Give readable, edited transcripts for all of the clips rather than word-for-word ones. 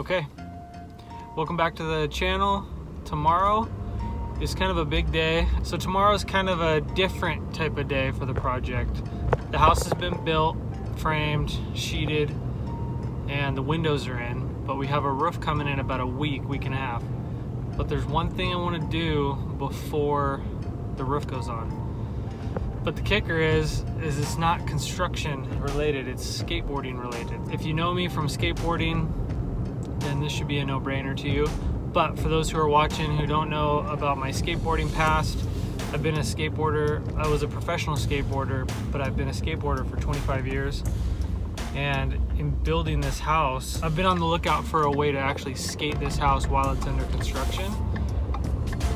Okay, welcome back to the channel. Tomorrow is kind of a big day. So tomorrow is kind of a different type of day for the project. The house has been built, framed, sheeted, and the windows are in, but we have a roof coming in about a week and a half. But there's one thing I want to do before the roof goes on. But the kicker is it's not construction related, it's skateboarding related. If you know me from skateboarding, then this should be a no-brainer to you. But for those who are watching who don't know about my skateboarding past, I've been a skateboarder. I was a professional skateboarder, but I've been a skateboarder for 25 years. And in building this house, I've been on the lookout for a way to actually skate this house while it's under construction.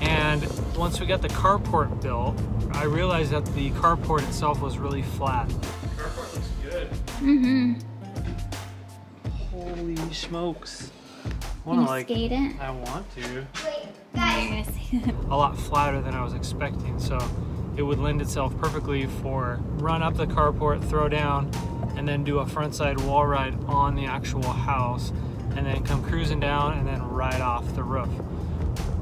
And once we got the carport built, I realized that the carport itself was really flat. The carport looks good. Mm-hmm. Holy smokes. I wanna skate it? I want to. Wait, guys. A lot flatter than I was expecting, so it would lend itself perfectly for run up the carport, throw down, and then do a frontside wall ride on the actual house, and then come cruising down and then ride off the roof.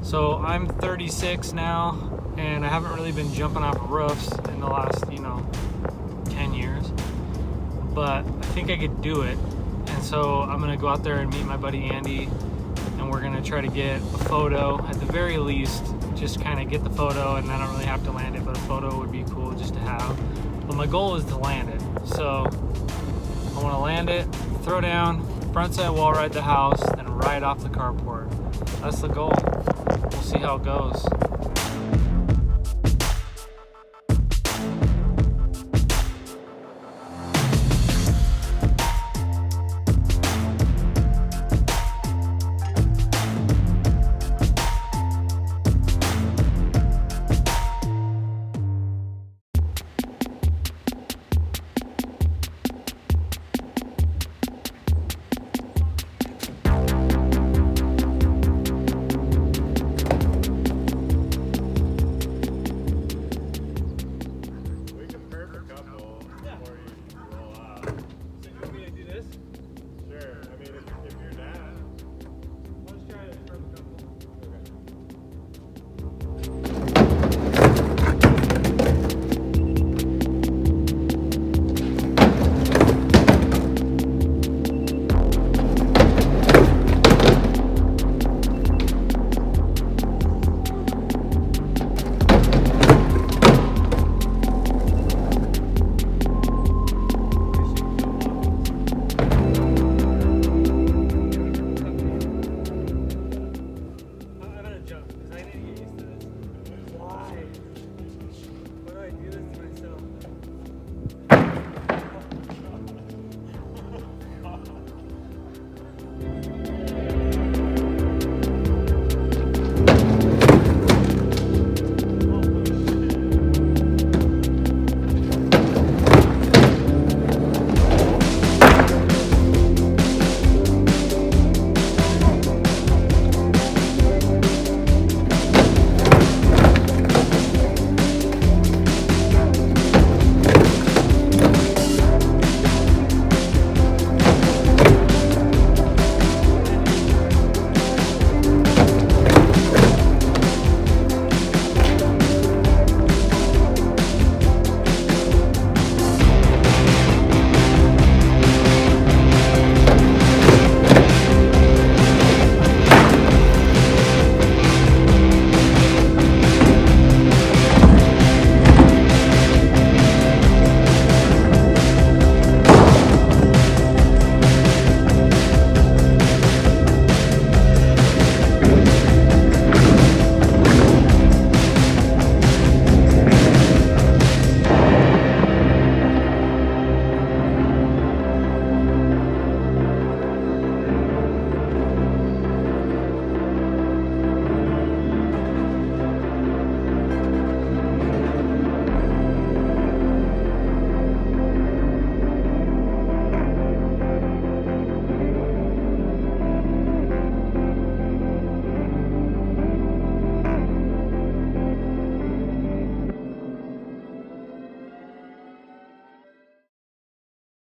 So I'm 36 now, and I haven't really been jumping off roofs in the last, 10 years, but I think I could do it. And so I'm gonna go out there and meet my buddy Andy, and we're gonna try to get a photo, at the very least, just kind of get the photo, and I don't really have to land it, but a photo would be cool just to have. But my goal is to land it. So I wanna land it, throw down, frontside wall ride the house, then ride off the carport. That's the goal. We'll see how it goes.